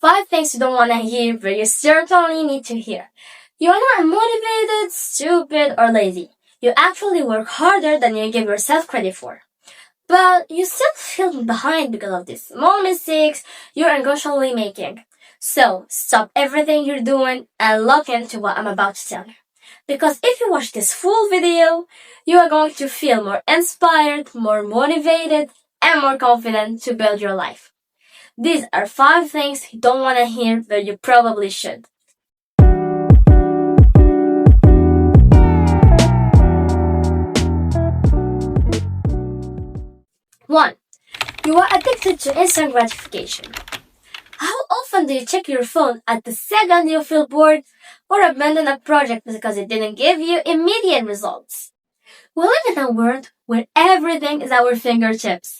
5 things you don't want to hear, but you certainly need to hear. You are not unmotivated, stupid, or lazy. You actually work harder than you give yourself credit for. But you still feel behind because of these small mistakes you're unconsciously making. So, stop everything you're doing and look into what I'm about to tell you. Because if you watch this full video, you are going to feel more inspired, more motivated, and more confident to build your life. These are 5 things you don't want to hear, but you probably should. 1. You are addicted to instant gratification. How often do you check your phone at the second you feel bored or abandon a project because it didn't give you immediate results? We live in a world where everything is at our fingertips.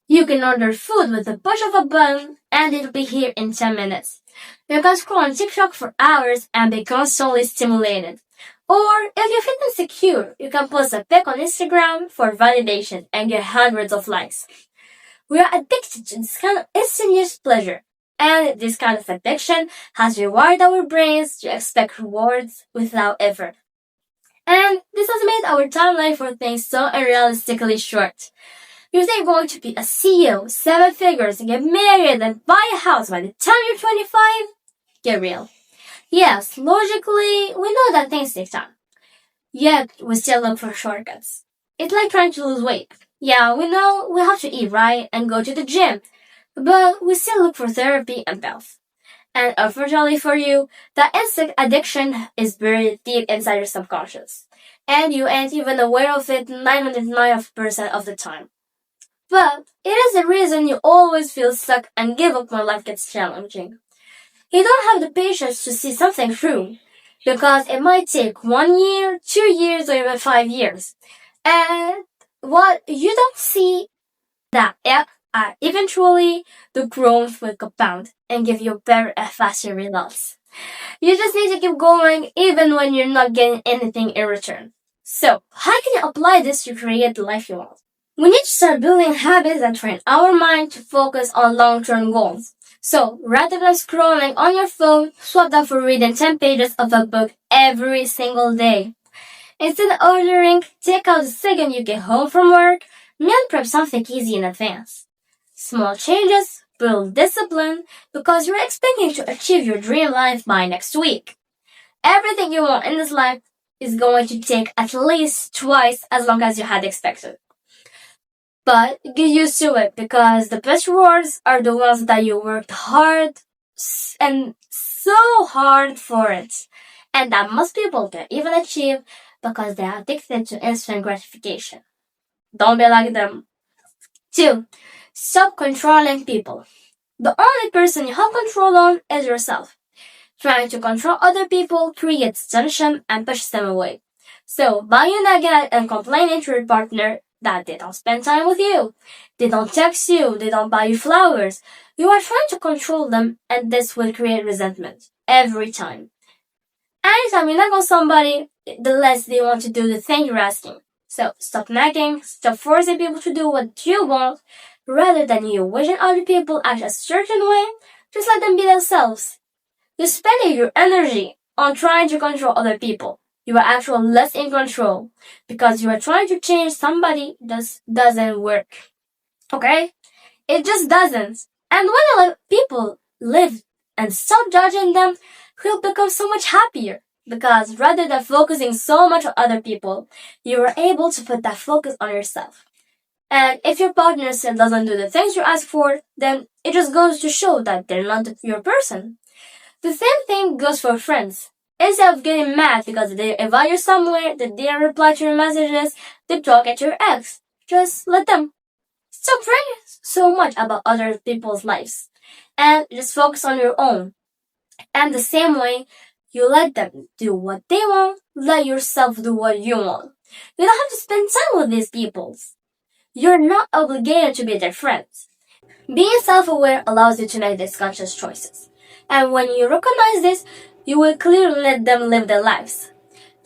You can order food with the push of a button and it'll be here in 10 minutes. You can scroll on TikTok for hours and be constantly stimulated. Or if you feel insecure, you can post a pic on Instagram for validation and get hundreds of likes. We are addicted to this kind of instantaneous pleasure. And this kind of addiction has rewired our brains to expect rewards without effort. And this has made our timeline for things so unrealistically short. You think you're going to be a CEO, 7 figures, and get married and buy a house by the time you're 25? Get real. Yes, logically, we know that things take time. Yet, we still look for shortcuts. It's like trying to lose weight. Yeah, we know we have to eat right and go to the gym, but we still look for therapy and health. And unfortunately for you, that instant addiction is buried deep inside your subconscious. And you ain't even aware of it 909% of the time. But it is the reason you always feel stuck and give up when life gets challenging. You don't have the patience to see something through, because it might take 1 year, 2 years, or even 5 years. And what you don't see that eventually the growth will compound and give you better and faster results. You just need to keep going even when you're not getting anything in return. So, how can you apply this to create the life you want? We need to start building habits that train our mind to focus on long-term goals. So, rather than scrolling on your phone, swap that for reading 10 pages of a book every single day. Instead of ordering, take out the second you get home from work, meal prep something easy in advance. Small changes build discipline because you're expecting to achieve your dream life by next week. Everything you want in this life is going to take at least twice as long as you had expected. But get used to it because the best rewards are the ones that you worked hard and so hard for it. And that most people can even achieve because they are addicted to instant gratification. Don't be like them. 2. Stop controlling people. The only person you have control on is yourself. Trying to control other people creates tension and pushes them away. So, by you nagging and complaining to your partner that they don't spend time with you, they don't text you, they don't buy you flowers, you are trying to control them, and this will create resentment every time. Anytime you nag on somebody, the less they want to do the thing you're asking. So, stop nagging, stop forcing people to do what you want, rather than you wishing other people act a certain way, just let them be themselves. You're spending your energy on trying to control other people. You are actually less in control because you are trying to change somebody that doesn't work. Okay? It just doesn't. And when you let people live and stop judging them, you'll become so much happier. Because rather than focusing so much on other people, you are able to put that focus on yourself. And if your partner still doesn't do the things you ask for, then it just goes to show that they're not your person. The same thing goes for friends. Instead of getting mad because they invite you somewhere, they didn't reply to your messages, they talk at your ex, just let them. Stop worrying so much about other people's lives and just focus on your own. And the same way, you let them do what they want, let yourself do what you want. You don't have to spend time with these people. You're not obligated to be their friends. Being self-aware allows you to make these conscious choices. And when you recognize this, you will clearly let them live their lives.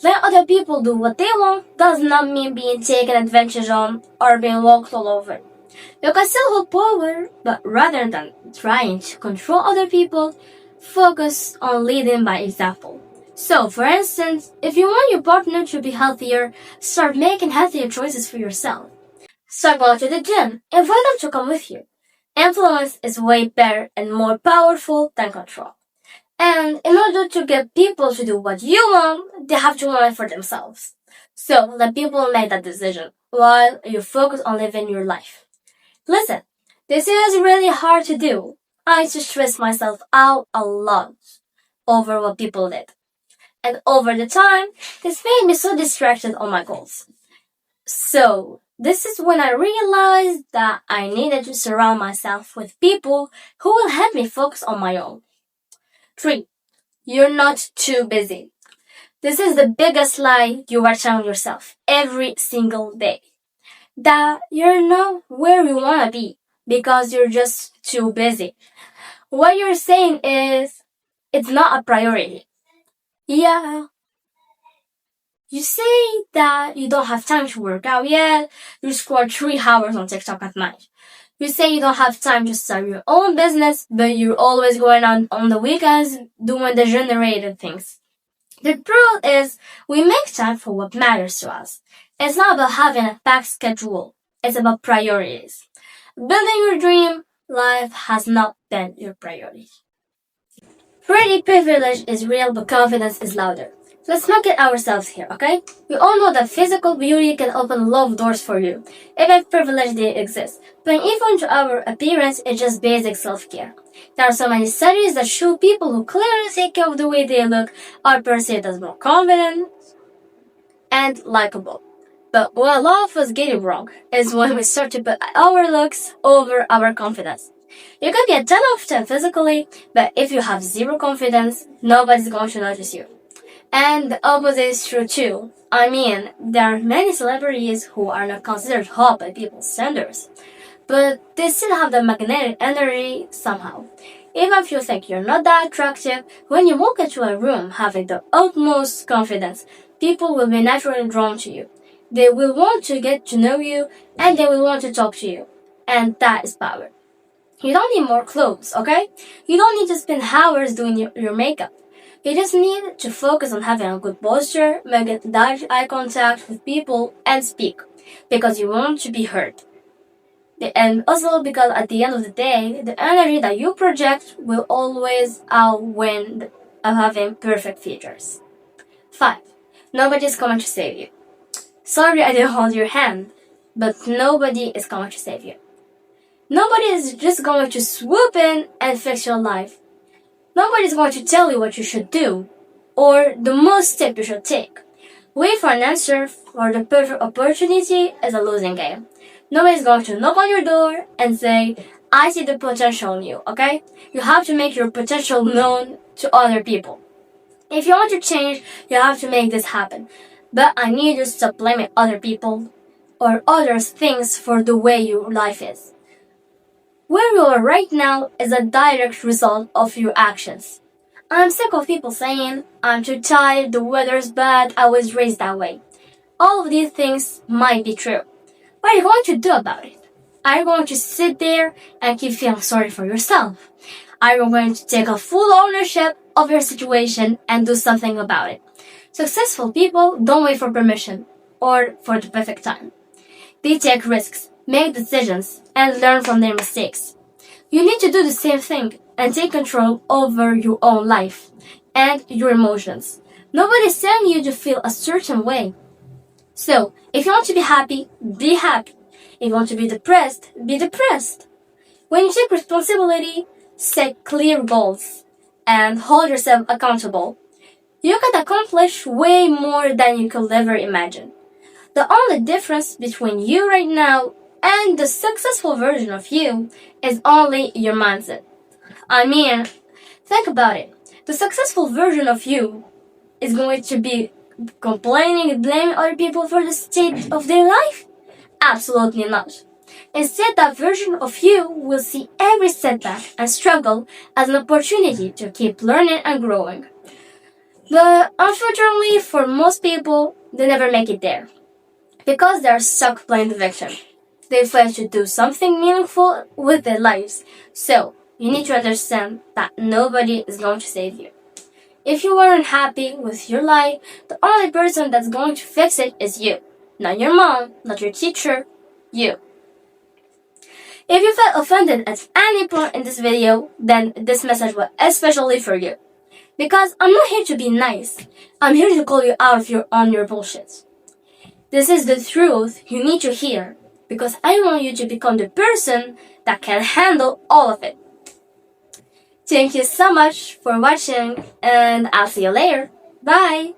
Letting other people do what they want does not mean being taken advantage of or being walked all over. You can still hold power, but rather than trying to control other people, focus on leading by example. So, for instance, if you want your partner to be healthier, start making healthier choices for yourself. Start going to the gym. Invite them to come with you. Influence is way better and more powerful than control. And in order to get people to do what you want, they have to want it for themselves. So let people make that decision while you focus on living your life. Listen, this is really hard to do. I used to stress myself out a lot over what people did. And over the time, this made me so distracted on my goals. So, this is when I realized that I needed to surround myself with people who will help me focus on my own. 3. You're not too busy. This is the biggest lie you are telling yourself every single day. That you're not where you want to be because you're just too busy. What you're saying is, it's not a priority. Yeah. You say that you don't have time to work out yet. You scroll 3 hours on TikTok at night. You say you don't have time to start your own business, but you're always going on the weekends doing the generated things. The truth is, we make time for what matters to us. It's not about having a packed schedule. It's about priorities. Building your dream life has not been your priority. Pretty privilege is real, but confidence is louder. Let's not get ourselves here, okay? We all know that physical beauty can open a lot of doors for you, even if privilege didn't exist. But even to our appearance, it's just basic self-care. There are so many studies that show people who clearly take care of the way they look are perceived as more confident and likable. But what a lot of us get it wrong is when we start to put our looks over our confidence. You can be a 10 out of 10 physically, but if you have zero confidence, nobody's going to notice you. And the opposite is true too. I mean, there are many celebrities who are not considered hot by people's standards, but they still have the magnetic energy somehow. Even if you think you're not that attractive, when you walk into a room having the utmost confidence, people will be naturally drawn to you. They will want to get to know you and they will want to talk to you. And that is power. You don't need more clothes, okay? You don't need to spend hours doing your makeup. You just need to focus on having a good posture, make direct eye contact with people, and speak. Because you want to be heard. And also because at the end of the day, the energy that you project will always outwin having perfect features. 5. Nobody's coming to save you. Sorry I didn't hold your hand, but nobody is going to save you. Nobody is just going to swoop in and fix your life. Nobody's going to tell you what you should do, or the most step you should take. Wait for an answer for the perfect opportunity is a losing game. Nobody's going to knock on your door and say, I see the potential in you, okay? You have to make your potential known to other people. If you want to change, you have to make this happen. But I need you to stop blaming other people or other things for the way your life is. Where you are right now is a direct result of your actions. I'm sick of people saying, I'm too tired, the weather's bad, I was raised that way. All of these things might be true. What are you going to do about it? Are you going to sit there and keep feeling sorry for yourself? Are you going to take a full ownership of your situation and do something about it? Successful people don't wait for permission or for the perfect time. They take risks, make decisions, and learn from their mistakes. You need to do the same thing and take control over your own life and your emotions. Nobody's telling you to feel a certain way. So, if you want to be happy, be happy. If you want to be depressed, be depressed. When you take responsibility, set clear goals, and hold yourself accountable, you can accomplish way more than you could ever imagine. The only difference between you right now and the successful version of you is only your mindset. I mean, think about it. The successful version of you is going to be complaining and blaming other people for the state of their life? Absolutely not. Instead, that version of you will see every setback and struggle as an opportunity to keep learning and growing. But unfortunately, for most people, they never make it there because they're stuck playing the victim. They fail to do something meaningful with their lives. So, you need to understand that nobody is going to save you. If you are unhappy with your life, the only person that's going to fix it is you. Not your mom, not your teacher, you. If you felt offended at any point in this video, then this message was especially for you. Because I'm not here to be nice. I'm here to call you out of your bullshit. This is the truth you need to hear. Because I want you to become the person that can handle all of it. Thank you so much for watching, and I'll see you later. Bye!